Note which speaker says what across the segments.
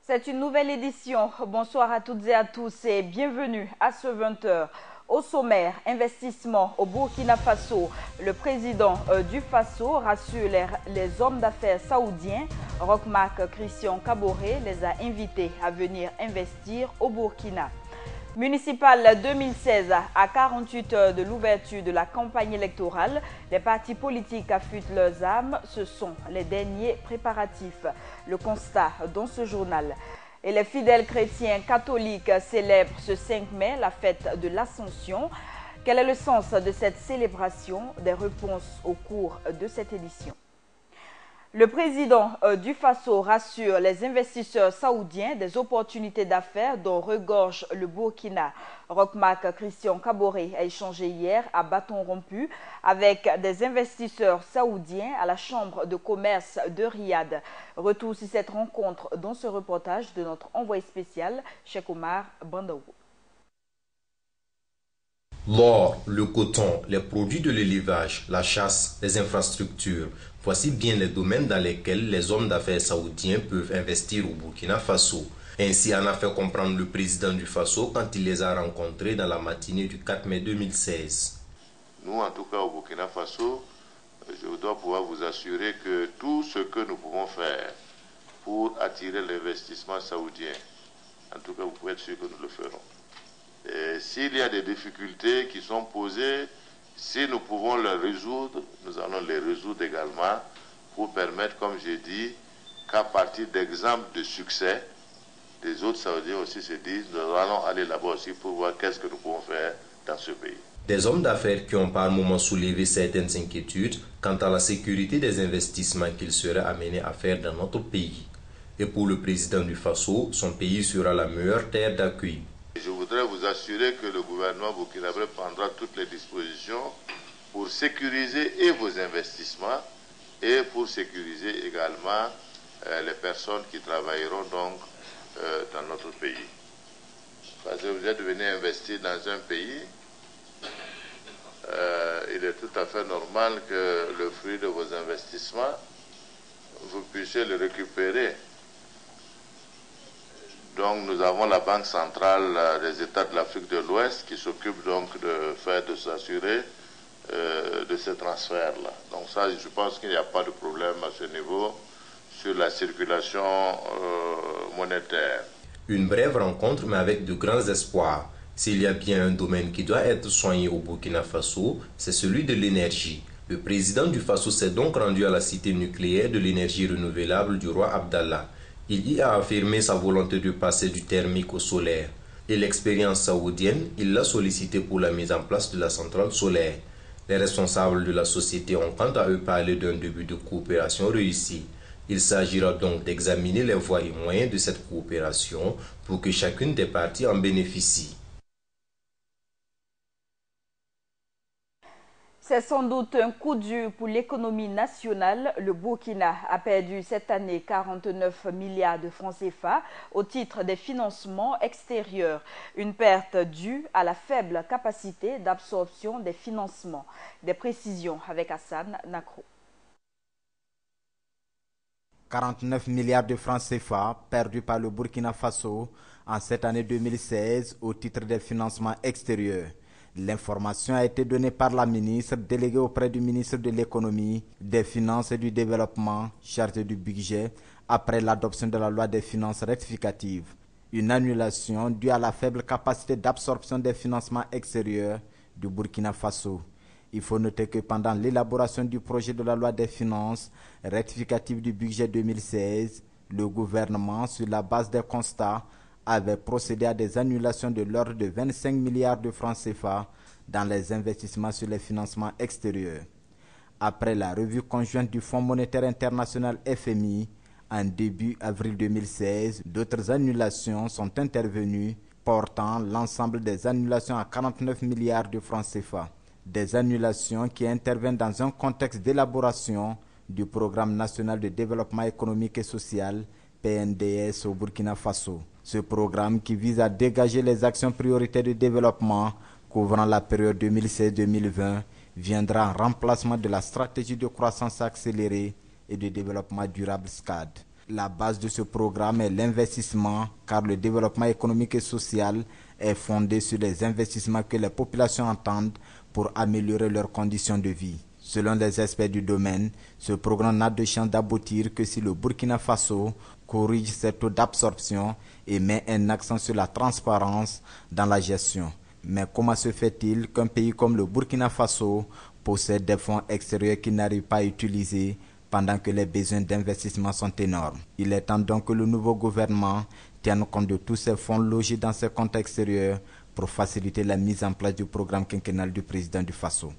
Speaker 1: C'est une nouvelle édition. Bonsoir à toutes et à tous et bienvenue à ce 20h. Au sommaire, investissement au Burkina Faso. Le président du Faso rassure les hommes d'affaires saoudiens. Roch-Marc Christian Kaboré les a invités à venir investir au Burkina. Municipal 2016, à 48 heures de l'ouverture de la campagne électorale, les partis politiques affûtent leurs armes. Ce sont les derniers préparatifs. Le constat dans ce journal. Et les fidèles chrétiens catholiques célèbrent ce 5 mai la fête de l'Ascension. Quel est le sens de cette célébration? Des réponses au cours de cette édition. Le président du Faso rassure les investisseurs saoudiens des opportunités d'affaires dont regorge le Burkina. Roch-Marc Christian Kaboré a échangé hier à bâton rompu avec des investisseurs saoudiens à la Chambre de commerce de Riyad. Retour sur cette rencontre dans ce reportage de notre envoyé spécial, Cheikh Omar Bandaou.
Speaker 2: L'or, le coton, les produits de l'élevage, la chasse, les infrastructures, voici bien les domaines dans lesquels les hommes d'affaires saoudiens peuvent investir au Burkina Faso. Ainsi en a fait comprendre le président du Faso quand il les a rencontrés dans la matinée du 4 mai 2016.
Speaker 3: Nous, en tout cas au Burkina Faso, je dois pouvoir vous assurer que tout ce que nous pouvons faire pour attirer l'investissement saoudien, en tout cas vous pouvez être sûr que nous le ferons. S'il y a des difficultés qui sont posées, si nous pouvons les résoudre, nous allons les résoudre également pour permettre, comme j'ai dit, qu'à partir d'exemples de succès, les autres Saoudiens aussi se disent, nous allons aller là-bas aussi pour voir qu'est-ce que nous pouvons faire dans ce pays.
Speaker 2: Des hommes d'affaires qui ont par moments soulevé certaines inquiétudes quant à la sécurité des investissements qu'ils seraient amenés à faire dans notre pays. Et pour le président du Faso, son pays sera la meilleure terre d'accueil.
Speaker 3: Je voudrais vous assurer que le gouvernement burkinabé prendra toutes les dispositions pour sécuriser et vos investissements et pour sécuriser également les personnes qui travailleront donc dans notre pays. Parce que vous êtes venu investir dans un pays, il est tout à fait normal que le fruit de vos investissements, vous puissiez le récupérer. Donc nous avons la Banque centrale des États de l'Afrique de l'Ouest qui s'occupe donc de s'assurer de ce transfert-là. Donc ça, je pense qu'il n'y a pas de problème à ce niveau sur la circulation monétaire.
Speaker 2: Une brève rencontre, mais avec de grands espoirs. S'il y a bien un domaine qui doit être soigné au Burkina Faso, c'est celui de l'énergie. Le président du Faso s'est donc rendu à la cité nucléaire de l'énergie renouvelable du roi Abdallah. Il y a affirmé sa volonté de passer du thermique au solaire. Et l'expérience saoudienne, il l'a sollicité pour la mise en place de la centrale solaire. Les responsables de la société ont quant à eux parlé d'un début de coopération réussi. Il s'agira donc d'examiner les voies et moyens de cette coopération pour que chacune des parties en bénéficie.
Speaker 1: C'est sans doute un coup dur pour l'économie nationale. Le Burkina a perdu cette année 49 milliards de francs CFA au titre des financements extérieurs. Une perte due à la faible capacité d'absorption des financements. Des précisions avec Hassan Nakro.
Speaker 4: 49 milliards de francs CFA perdus par le Burkina Faso en cette année 2016 au titre des financements extérieurs. L'information a été donnée par la ministre déléguée auprès du ministre de l'Économie, des Finances et du Développement, chargé du budget, après l'adoption de la loi des finances rectificatives. Une annulation due à la faible capacité d'absorption des financements extérieurs du Burkina Faso. Il faut noter que pendant l'élaboration du projet de la loi des finances rectificative du budget 2016, le gouvernement, sur la base des constats, avait procédé à des annulations de l'ordre de 25 milliards de francs CFA dans les investissements sur les financements extérieurs. Après la revue conjointe du Fonds monétaire international FMI en début avril 2016, d'autres annulations sont intervenues, portant l'ensemble des annulations à 49 milliards de francs CFA. Des annulations qui interviennent dans un contexte d'élaboration du Programme national de développement économique et social, PNDS, au Burkina Faso. Ce programme qui vise à dégager les actions prioritaires de développement couvrant la période 2016-2020 viendra en remplacement de la stratégie de croissance accélérée et de développement durable SCAD. La base de ce programme est l'investissement, car le développement économique et social est fondé sur les investissements que les populations entendent pour améliorer leurs conditions de vie. Selon les experts du domaine, ce programme n'a de chance d'aboutir que si le Burkina Faso corrige ses taux d'absorption et met un accent sur la transparence dans la gestion. Mais comment se fait-il qu'un pays comme le Burkina Faso possède des fonds extérieurs qu'il n'arrive pas à utiliser pendant que les besoins d'investissement sont énormes? Il est temps donc que le nouveau gouvernement tienne compte de tous ces fonds logés dans ces comptes extérieurs pour faciliter la mise en place du programme quinquennal du président du Faso.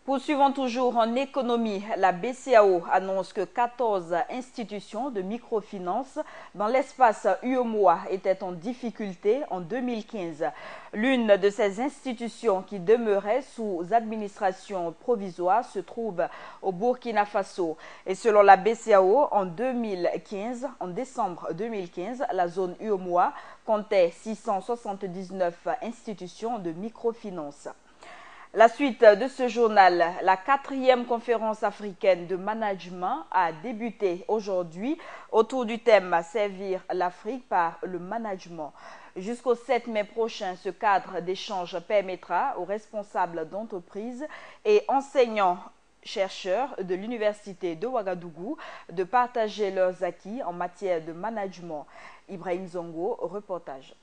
Speaker 1: Poursuivons toujours en économie. La BCEAO annonce que 14 institutions de microfinance dans l'espace UEMOA étaient en difficulté en 2015. L'une de ces institutions qui demeurait sous administration provisoire se trouve au Burkina Faso. Et selon la BCEAO, en décembre 2015, la zone UEMOA comptait 679 institutions de microfinance. La suite de ce journal, la 4e conférence africaine de management a débuté aujourd'hui autour du thème « Servir l'Afrique par le management ». Jusqu'au 7 mai prochain, ce cadre d'échange permettra aux responsables d'entreprises et enseignants-chercheurs de l'Université de Ouagadougou de partager leurs acquis en matière de management. Ibrahim Zongo, reportage.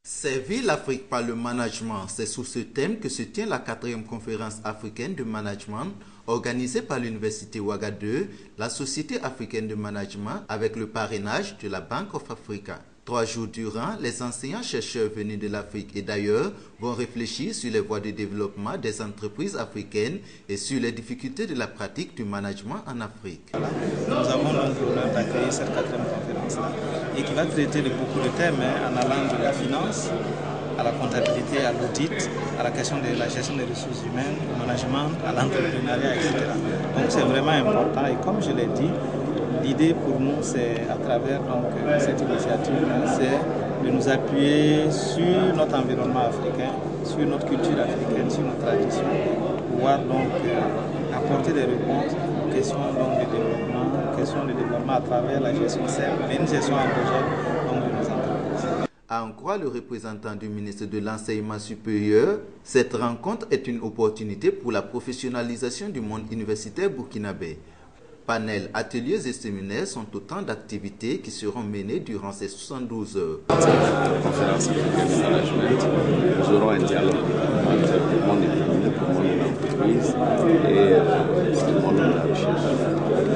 Speaker 5: Servir l'Afrique par le management, c'est sous ce thème que se tient la 4e conférence africaine de management organisée par l'Université Ouagadougou, la Société africaine de management avec le parrainage de la Bank of Africa. 3 jours durant, les enseignants-chercheurs venus de l'Afrique et d'ailleurs vont réfléchir sur les voies de développement des entreprises africaines et sur les difficultés de la pratique du management en Afrique.
Speaker 6: Nous avons donc l'honneur d'accueillir cette 4e conférence-là et qui va traiter de beaucoup de thèmes en allant de la finance à la comptabilité, à l'audit, à la question de la gestion des ressources humaines, au management, à l'entrepreneuriat, etc. Donc c'est vraiment important et comme je l'ai dit, l'idée pour nous, c'est à travers cette initiative, c'est de nous appuyer sur notre environnement africain, sur notre culture africaine, sur nos traditions, pour pouvoir donc apporter des réponses aux questions de développement à travers la gestion simple et une gestion endogène de nos entreprises.
Speaker 5: À en croire le représentant du ministre de l'Enseignement supérieur, cette rencontre est une opportunité pour la professionnalisation du monde universitaire burkinabé. Panels, ateliers et séminaires sont autant d'activités qui seront menées durant ces 72 heures.
Speaker 7: Cette conférence africaine de management, nous aurons un dialogue entre le monde économique, le monde de l'entreprise et le monde de la recherche.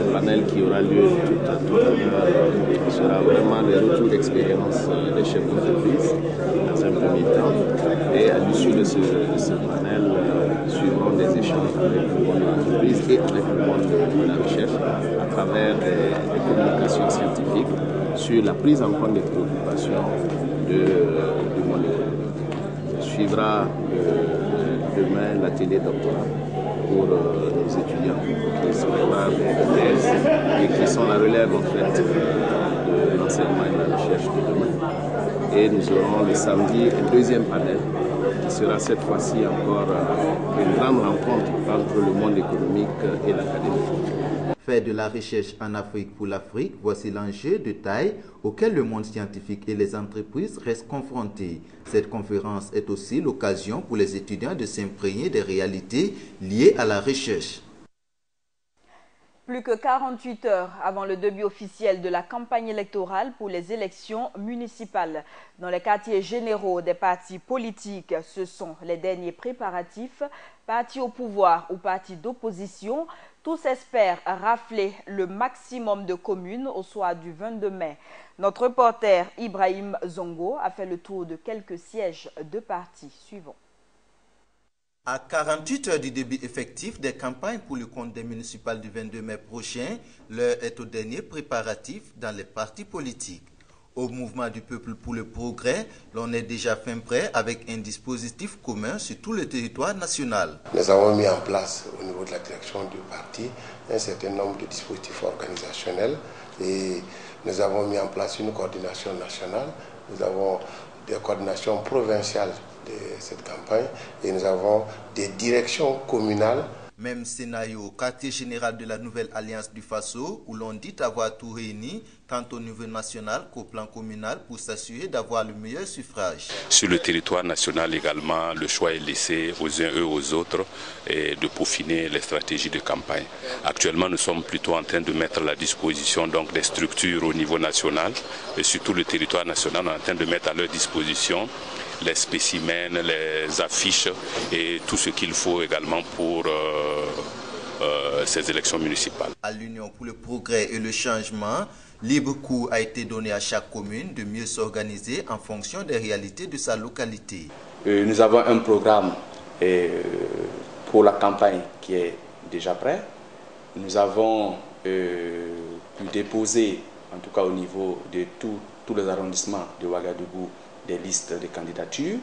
Speaker 7: Le panel qui aura lieu tout à l'heure sera vraiment le retour d'expérience des chefs d'entreprise dans un premier temps. Et à l'issue de ce panel, suivront des échanges avec le monde de l'entreprise et avec le monde de la recherche à travers des communications scientifiques sur la prise en compte des préoccupations du monde économique. Suivra demain l'atelier doctorat pour les étudiants qui se préparent de thèse et qui sont la relève en fait de l'enseignement et de la recherche de demain. Et nous aurons le samedi un 2e panel qui sera cette fois-ci encore une grande rencontre entre le monde économique et l'académie.
Speaker 5: Faire de la recherche en Afrique pour l'Afrique, voici l'enjeu de taille auquel le monde scientifique et les entreprises restent confrontés. Cette conférence est aussi l'occasion pour les étudiants de s'imprégner des réalités liées à la recherche.
Speaker 1: Plus que 48 heures avant le début officiel de la campagne électorale pour les élections municipales. Dans les quartiers généraux des partis politiques, ce sont les derniers préparatifs, partis au pouvoir ou partis d'opposition. Tous espèrent rafler le maximum de communes au soir du 22 mai. Notre reporter Ibrahim Zongo a fait le tour de quelques sièges de partis. Suivons.
Speaker 5: À 48 heures du début effectif des campagnes pour le compte des municipales du 22 mai prochain, l'heure est au dernier préparatif dans les partis politiques. Au mouvement du peuple pour le progrès, l'on est déjà fin prêt avec un dispositif commun sur tout le territoire national.
Speaker 8: Nous avons mis en place au niveau de la direction du parti un certain nombre de dispositifs organisationnels et nous avons mis en place une coordination nationale, nous avons des coordinations provinciales de cette campagne et nous avons des directions communales
Speaker 5: Même scénario au quartier général de la nouvelle Alliance du Faso, où l'on dit avoir tout réuni, tant au niveau national qu'au plan communal, pour s'assurer d'avoir le meilleur suffrage.
Speaker 9: Sur le territoire national également, le choix est laissé aux uns et aux autres et de peaufiner les stratégies de campagne. Actuellement, nous sommes plutôt en train de mettre à la disposition donc, des structures au niveau national et sur tout le territoire national, on est en train de mettre à leur disposition les spécimens, les affiches et tout ce qu'il faut également pour ces élections municipales.
Speaker 5: À l'Union pour le progrès et le changement, libre cours a été donné à chaque commune de mieux s'organiser en fonction des réalités de sa localité.
Speaker 7: Nous avons un programme pour la campagne qui est déjà prêt. Nous avons pu déposer, en tout cas au niveau de tous les arrondissements de Ouagadougou, des listes de candidatures.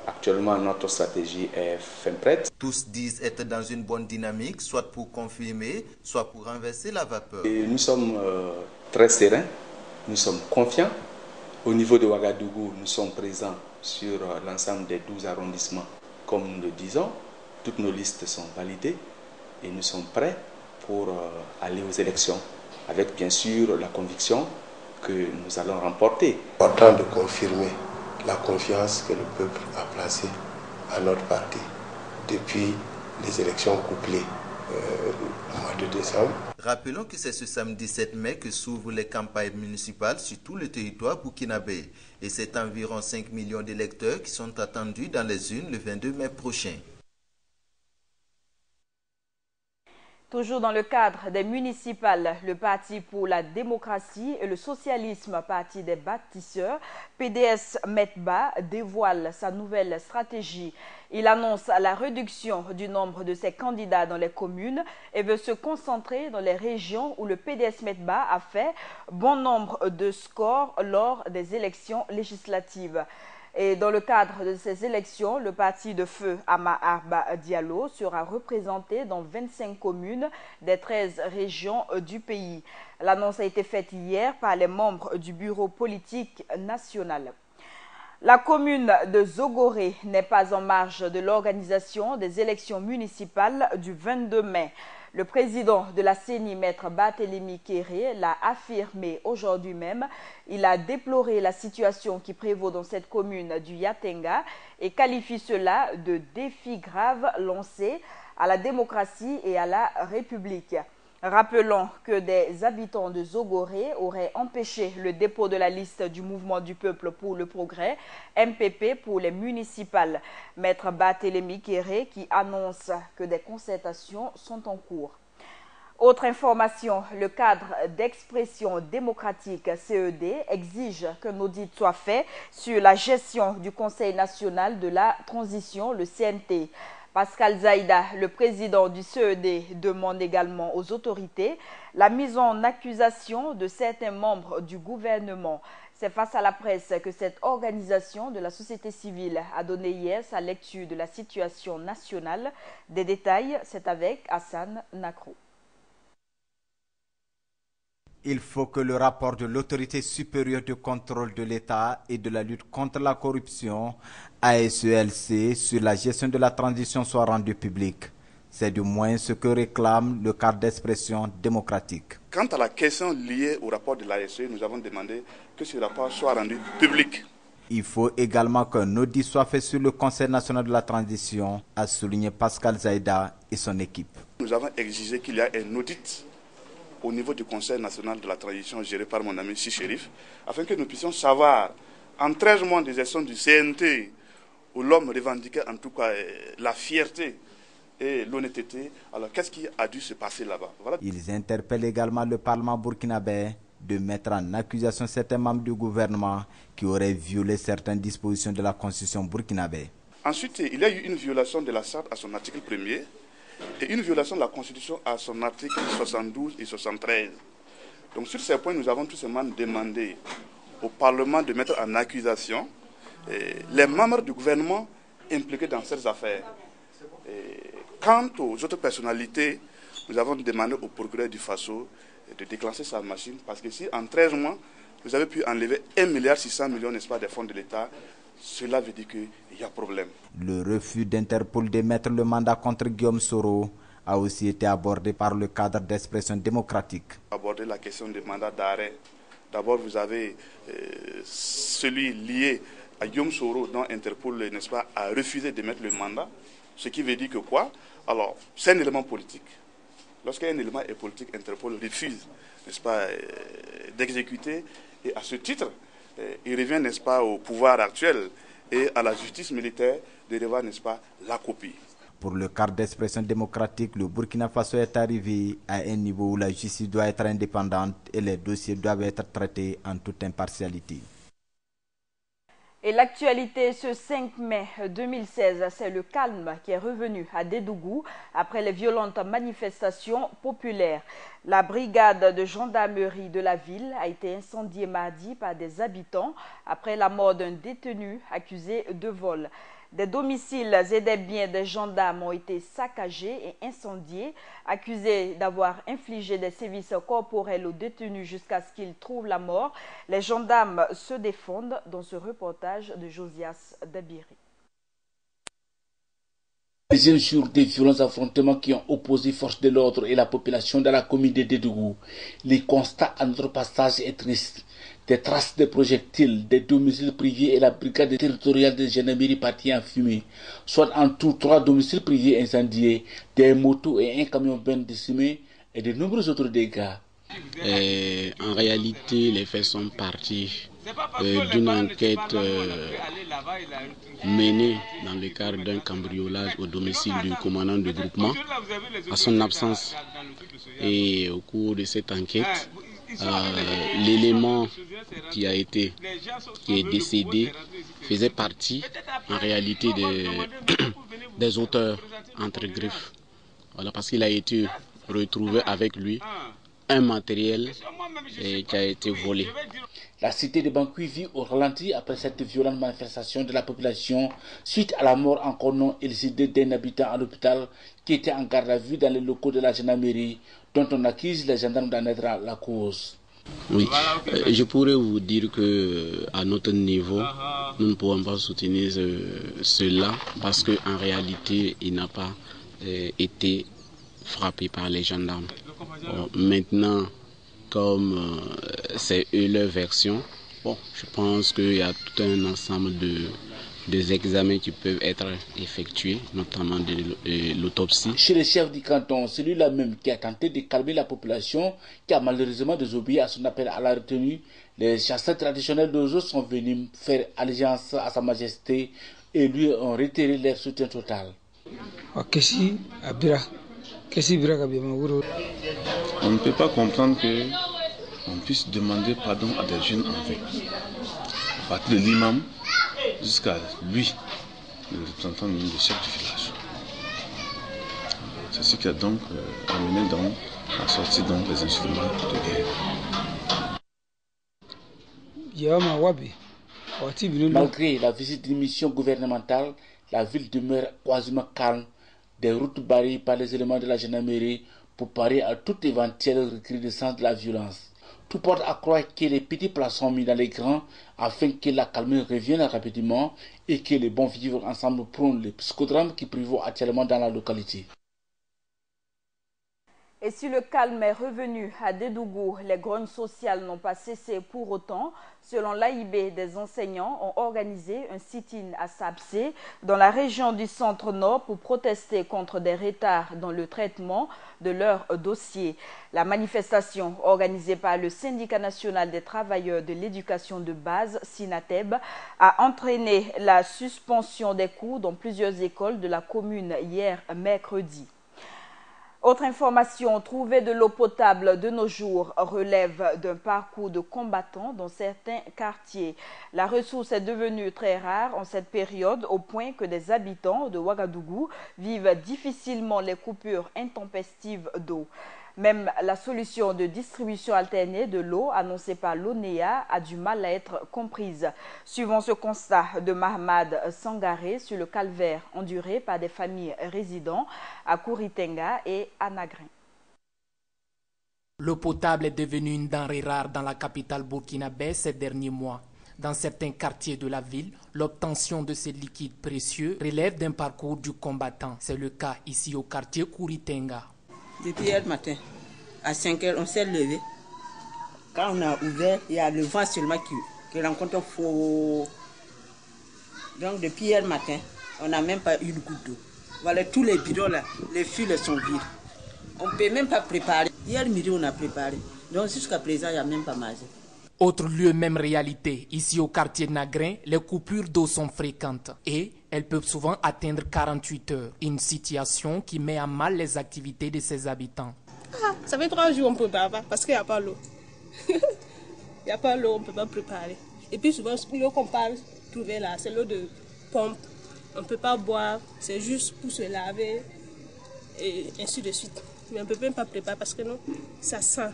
Speaker 7: Actuellement, notre stratégie est fin prête.
Speaker 5: Tous disent être dans une bonne dynamique, soit pour confirmer, soit pour renverser la vapeur.
Speaker 7: Nous sommes très sereins, nous sommes confiants. Au niveau de Ouagadougou, nous sommes présents sur l'ensemble des 12 arrondissements. Comme nous le disons, toutes nos listes sont validées et nous sommes prêts pour aller aux élections, avec bien sûr la conviction que nous allons remporter.
Speaker 8: Important de confirmer la confiance que le peuple a placée à notre parti depuis les élections couplées au mois de décembre.
Speaker 5: Rappelons que c'est ce samedi 7 mai que s'ouvrent les campagnes municipales sur tout le territoire burkinabé. Et c'est environ 5 millions d'électeurs qui sont attendus dans les urnes le 22 mai prochain.
Speaker 1: Toujours dans le cadre des municipales, le Parti pour la démocratie et le socialisme, Parti des bâtisseurs, PDS Metba, dévoile sa nouvelle stratégie. Il annonce la réduction du nombre de ses candidats dans les communes et veut se concentrer dans les régions où le PDS Metba a fait bon nombre de scores lors des élections législatives. Et dans le cadre de ces élections, le parti de feu Ama Arba Diallo sera représenté dans 25 communes des 13 régions du pays. L'annonce a été faite hier par les membres du bureau politique national. La commune de Zogoré n'est pas en marge de l'organisation des élections municipales du 22 mai. Le président de la CENI, Maître Barthélémy Kéré, l'a affirmé aujourd'hui même. Il a déploré la situation qui prévaut dans cette commune du Yatenga et qualifie cela de défi grave lancé à la démocratie et à la République. Rappelons que des habitants de Zogoré auraient empêché le dépôt de la liste du Mouvement du Peuple pour le Progrès, MPP, pour les municipales. Maître Barthélémy Kéré qui annonce que des concertations sont en cours. Autre information, le cadre d'expression démocratique CED exige qu'un audit soit fait sur la gestion du Conseil national de la transition, le CNT. Pascal Zaïda, le président du CED, demande également aux autorités la mise en accusation de certains membres du gouvernement. C'est face à la presse que cette organisation de la société civile a donné hier sa lecture de la situation nationale. Des détails, c'est avec Hassan Nakro.
Speaker 4: Il faut que le rapport de l'autorité supérieure de contrôle de l'État et de la lutte contre la corruption, ASELC, sur la gestion de la transition soit rendu public. C'est du moins ce que réclame le cadre d'expression démocratique.
Speaker 10: Quant à la question liée au rapport de l'ASE, nous avons demandé que ce rapport soit rendu public.
Speaker 4: Il faut également qu'un audit soit fait sur le Conseil national de la transition, a souligné Pascal Zaïda et son équipe.
Speaker 10: Nous avons exigé qu'il y ait un audit au niveau du Conseil national de la transition géré par mon ami Chichérif, afin que nous puissions savoir, en 13 mois de gestion du CNT, où l'homme revendiquait en tout cas la fierté et l'honnêteté, alors qu'est-ce qui a dû se passer là-bas? Voilà.
Speaker 4: Ils interpellent également le Parlement burkinabé de mettre en accusation certains membres du gouvernement qui auraient violé certaines dispositions de la Constitution burkinabé.
Speaker 10: Ensuite, il y a eu une violation de la Charte à son article 1er, et une violation de la Constitution à son article 72 et 73. Donc sur ces points, nous avons tout simplement demandé au Parlement de mettre en accusation les membres du gouvernement impliqués dans ces affaires. Quant aux autres personnalités, nous avons demandé au procureur du Faso de déclencher sa machine, parce que si en 13 mois, vous avez pu enlever 1,6 milliard des fonds de l'État, cela veut dire qu'il y a problème.
Speaker 4: Le refus d'Interpol d'émettre le mandat contre Guillaume Soro a aussi été abordé par le cadre d'expression démocratique.
Speaker 10: Aborder la question des mandats d'arrêt. D'abord, vous avez celui lié à Guillaume Soro, dont Interpol, n'est-ce pas, a refusé d'émettre le mandat. Ce qui veut dire que quoi? Alors, c'est un élément politique. Lorsqu'un élément est politique, Interpol refuse, n'est-ce pas, d'exécuter. Et à ce titre, il revient, n'est-ce pas, au pouvoir actuel et à la justice militaire de revoir, n'est-ce pas, la copie.
Speaker 4: Pour le cadre d'expression démocratique, le Burkina Faso est arrivé à un niveau où la justice doit être indépendante et les dossiers doivent être traités en toute impartialité.
Speaker 1: Et l'actualité ce 5 mai 2016, c'est le calme qui est revenu à Dédougou après les violentes manifestations populaires. La brigade de gendarmerie de la ville a été incendiée mardi par des habitants après la mort d'un détenu accusé de vol. Des domiciles et des biens des gendarmes ont été saccagés et incendiés, accusés d'avoir infligé des sévices corporels aux détenus jusqu'à ce qu'ils trouvent la mort. Les gendarmes se défendent dans ce reportage de Josias Dabiri.
Speaker 11: Deuxième jour des violents affrontements qui ont opposé forces de l'ordre et la population dans la commune de Dédougou. Le constat à notre passage est triste. Des traces de projectiles, des domiciles privés et la brigade territoriale de gendarmerie partie en fumée. Soit en tout 3 domiciles privés incendiés, des motos et un camion ben décimé et de nombreux autres dégâts.
Speaker 12: En réalité, les faits sont partis d'une enquête menée dans le cadre d'un cambriolage au domicile du commandant de groupement à son absence. Et au cours de cette enquête, l'élément qui est décédé faisait partie en réalité des auteurs entre griffes. Voilà, parce qu'il a été retrouvé avec lui un matériel qui a été volé.
Speaker 11: La cité de Bangui vit au ralenti après cette violente manifestation de la population suite à la mort encore non élucidée d'un habitant à l'hôpital qui était en garde à vue dans les locaux de la gendarmerie dont on accuse les gendarmes d'en être la cause.
Speaker 12: Oui, je pourrais vous dire que à notre niveau, nous ne pouvons pas soutenir cela parce qu'en réalité, il n'a pas été frappé par les gendarmes. Bon, maintenant, comme c'est eux leur version, bon, je pense qu'il y a tout un ensemble des examens qui peuvent être effectués, notamment de l'autopsie.
Speaker 11: Chez le chef du canton, celui-là même qui a tenté de calmer la population, qui a malheureusement désobéi à son appel à la retenue, les chasseurs traditionnels d'Ozo sont venus faire allégeance à sa majesté et lui ont retiré leur soutien total.
Speaker 13: On ne peut pas comprendre qu'on puisse demander pardon à des jeunes en fait. À partir de l'imam jusqu'à lui, le représentant du chef du village. C'est ce qui a donc amené donc à sortir donc les instruments de guerre.
Speaker 11: Malgré la visite d'une mission gouvernementale, la ville demeure quasiment calme. Des routes barrées par les éléments de la gendarmerie pour parer à toute éventuelle recrudescence de la violence. Tout porte à croire que les petits plats sont mis dans les grands afin que la calme revienne rapidement et que les bons vivre ensemble prônent le psychodrame qui prévaut actuellement dans la localité.
Speaker 1: Et si le calme est revenu à Dédougou, les grognes sociales n'ont pas cessé pour autant. Selon l'AIB, des enseignants ont organisé un sit-in à Sabsé, dans la région du centre-nord, pour protester contre des retards dans le traitement de leurs dossiers. La manifestation, organisée par le Syndicat national des travailleurs de l'éducation de base, SINATEB, a entraîné la suspension des cours dans plusieurs écoles de la commune hier mercredi. Autre information, trouver de l'eau potable de nos jours relève d'un parcours de combattants dans certains quartiers. La ressource est devenue très rare en cette période au point que des habitants de Ouagadougou vivent difficilement les coupures intempestives d'eau. Même la solution de distribution alternée de l'eau annoncée par l'ONEA a du mal à être comprise. Suivant ce constat de Mahmad Sangaré sur le calvaire enduré par des familles résidant à Kouritenga et à Nagrin.
Speaker 14: L'eau potable est devenue une denrée rare dans la capitale burkinabé ces derniers mois. Dans certains quartiers de la ville, l'obtention de ces liquides précieux relève d'un parcours du combattant. C'est le cas ici au quartier Kouritenga.
Speaker 15: Depuis hier matin, à 5 h, on s'est levé. Quand on a ouvert, il y a le vent seulement qui rencontre faux. Donc depuis hier matin, on n'a même pas eu une goutte d'eau. Voilà, tous les bidons là, les fils sont vides. On ne peut même pas préparer. Hier midi, on a préparé. Donc jusqu'à présent, il n'y a même pas mangé.
Speaker 14: Autre lieu, même réalité. Ici au quartier Nagrin, les coupures d'eau sont fréquentes et elles peuvent souvent atteindre 48 heures. Une situation qui met à mal les activités de ses habitants.
Speaker 16: Ça fait 3 jours qu'on ne prépare pas parce qu'il n'y a pas l'eau. Il n'y a pas l'eau, on ne peut pas préparer. Et puis souvent, l'eau qu'on parle trouver là, c'est l'eau de pompe. On ne peut pas boire, c'est juste pour se laver et ainsi de suite. Mais on ne peut même pas préparer parce que non, ça sent.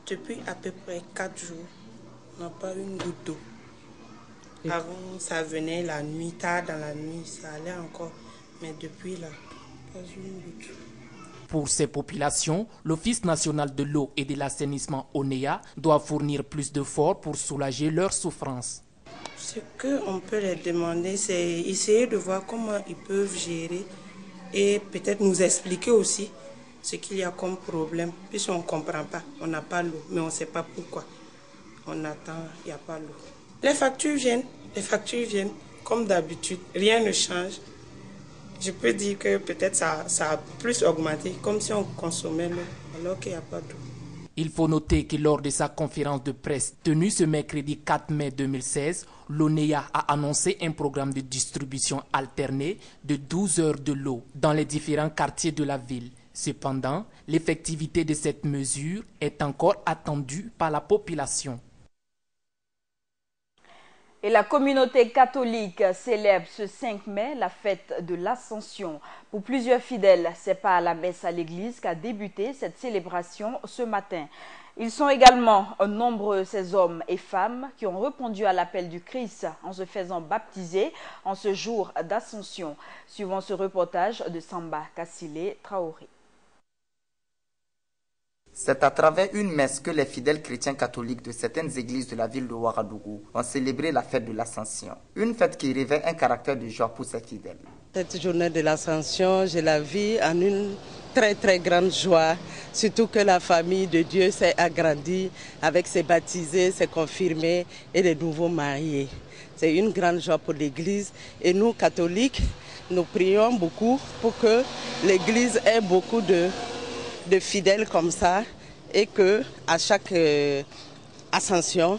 Speaker 17: Depuis à peu près 4 jours, on n'a pas eu une goutte d'eau. Avant, ça venait la nuit, tard dans la nuit, ça allait encore. Mais depuis là, pas une goutte.
Speaker 14: Pour ces populations, l'Office national de l'eau et de l'assainissement ONEA doit fournir plus d'efforts pour soulager leurs souffrances.
Speaker 17: Ce qu'on peut les demander, c'est essayer de voir comment ils peuvent gérer et peut-être nous expliquer aussi ce qu'il y a comme problème. Puisqu'on ne comprend pas, on n'a pas l'eau, mais on ne sait pas pourquoi. On attend, il n'y a pas l'eau. Les factures viennent comme d'habitude, rien ne change. Je peux dire que peut-être ça a plus augmenté, comme si on consommait l'eau, alors qu'il n'y a pas d'eau.
Speaker 14: Il faut noter que lors de sa conférence de presse tenue ce mercredi 4 mai 2016, l'ONEA a annoncé un programme de distribution alternée de 12 heures de l'eau dans les différents quartiers de la ville. Cependant, l'effectivité de cette mesure est encore attendue par la population.
Speaker 1: Et la communauté catholique célèbre ce 5 mai la fête de l'Ascension. Pour plusieurs fidèles, c'est pas à la messe à l'église qu'a débuté cette célébration ce matin. Ils sont également nombreux, ces hommes et femmes, qui ont répondu à l'appel du Christ en se faisant baptiser en ce jour d'Ascension. Suivant ce reportage de Samba Kassile Traoré.
Speaker 18: C'est à travers une messe que les fidèles chrétiens catholiques de certaines églises de la ville de Ouagadougou ont célébré la fête de l'Ascension. Une fête qui revêt un caractère de joie pour ces fidèles.
Speaker 19: Cette journée de l'Ascension, je la vis en une très très grande joie, surtout que la famille de Dieu s'est agrandie avec ses baptisés, ses confirmés et les nouveaux mariés. C'est une grande joie pour l'Église et nous catholiques, nous prions beaucoup pour que l'Église ait beaucoup de fidèles comme ça et que à chaque ascension,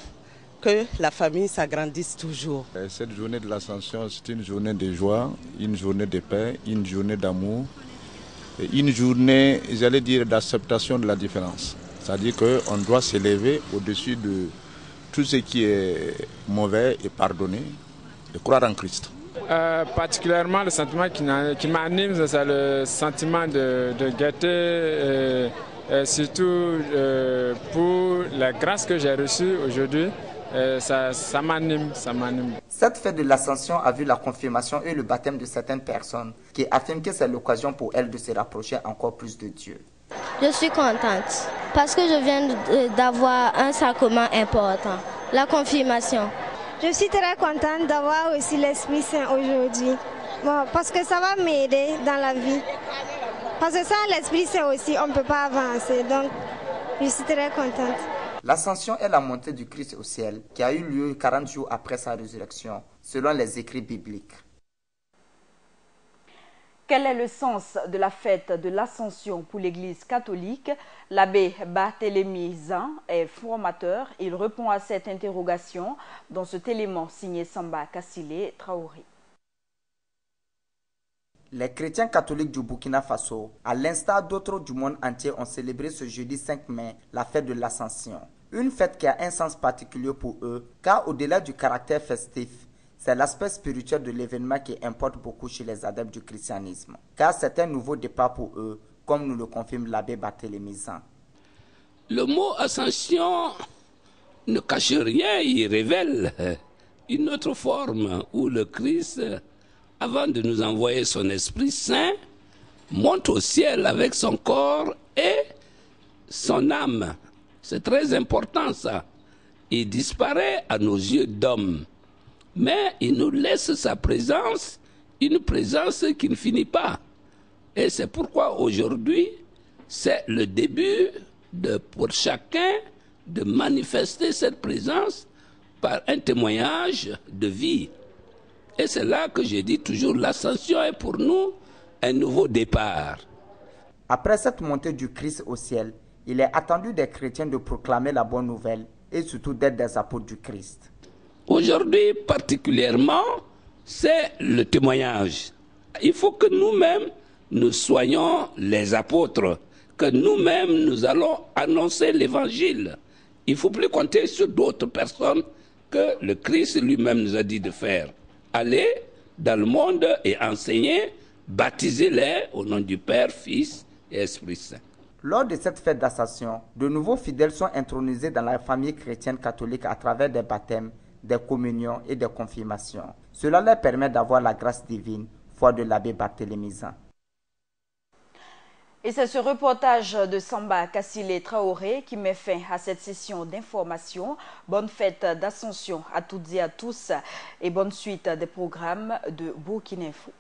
Speaker 19: que la famille s'agrandisse toujours.
Speaker 20: Cette journée de l'Ascension, c'est une journée de joie, une journée de paix, une journée d'amour, une journée, j'allais dire, d'acceptation de la différence. C'est-à-dire qu'on doit s'élever au-dessus de tout ce qui est mauvais et pardonner, et croire en Christ.
Speaker 21: Particulièrement, le sentiment qui m'anime, c'est le sentiment de gaieté, surtout pour la grâce que j'ai reçue aujourd'hui. Ça m'anime.
Speaker 18: Cette fête de l'Ascension a vu la confirmation et le baptême de certaines personnes qui affirment que c'est l'occasion pour elles de se rapprocher encore plus de Dieu.
Speaker 22: Je suis contente parce que je viens d'avoir un sacrement important, la confirmation.
Speaker 23: Je suis très contente d'avoir aussi l'Esprit Saint aujourd'hui, parce que ça va m'aider dans la vie. Parce que sans l'Esprit Saint aussi, on ne peut pas avancer, donc je suis très contente.
Speaker 18: L'Ascension est la montée du Christ au ciel qui a eu lieu 40 jours après sa résurrection, selon les écrits bibliques.
Speaker 1: Quel est le sens de la fête de l'Ascension pour l'Église catholique? L'abbé Barthélemy Zan est formateur. Il répond à cette interrogation dans cet élément signé Samba Kassile Traoré.
Speaker 18: Les chrétiens catholiques du Burkina Faso, à l'instar d'autres du monde entier, ont célébré ce jeudi 5 mai la fête de l'Ascension. Une fête qui a un sens particulier pour eux, car au-delà du caractère festif, c'est l'aspect spirituel de l'événement qui importe beaucoup chez les adeptes du christianisme. Car c'est un nouveau départ pour eux, comme nous le confirme l'abbé Barthélemy Zan.
Speaker 24: Le mot ascension ne cache rien, il révèle une autre forme où le Christ, avant de nous envoyer son Esprit Saint, monte au ciel avec son corps et son âme. C'est très important ça. Il disparaît à nos yeux d'hommes, mais il nous laisse sa présence, une présence qui ne finit pas. Et c'est pourquoi aujourd'hui, c'est le début pour chacun de manifester cette présence par un témoignage de vie. Et c'est là que je dis toujours, l'ascension est pour nous un nouveau départ.
Speaker 18: Après cette montée du Christ au ciel, il est attendu des chrétiens de proclamer la bonne nouvelle et surtout d'être des apôtres du Christ.
Speaker 24: Aujourd'hui, particulièrement, c'est le témoignage. Il faut que nous-mêmes, nous soyons les apôtres, que nous-mêmes, nous allons annoncer l'évangile. Il ne faut plus compter sur d'autres personnes que le Christ lui-même nous a dit de faire. Allez dans le monde et enseigner, baptisez-les au nom du Père, Fils et Esprit Saint.
Speaker 18: Lors de cette fête d'Ascension, de nouveaux fidèles sont intronisés dans la famille chrétienne catholique à travers des baptêmes, des communions et des confirmations. Cela leur permet d'avoir la grâce divine, foi de l'abbé Barthélemy Zan.
Speaker 1: Et c'est ce reportage de Samba Kassile Traoré qui met fin à cette session d'information. Bonne fête d'Ascension à toutes et à tous et bonne suite des programmes de Burkina Info.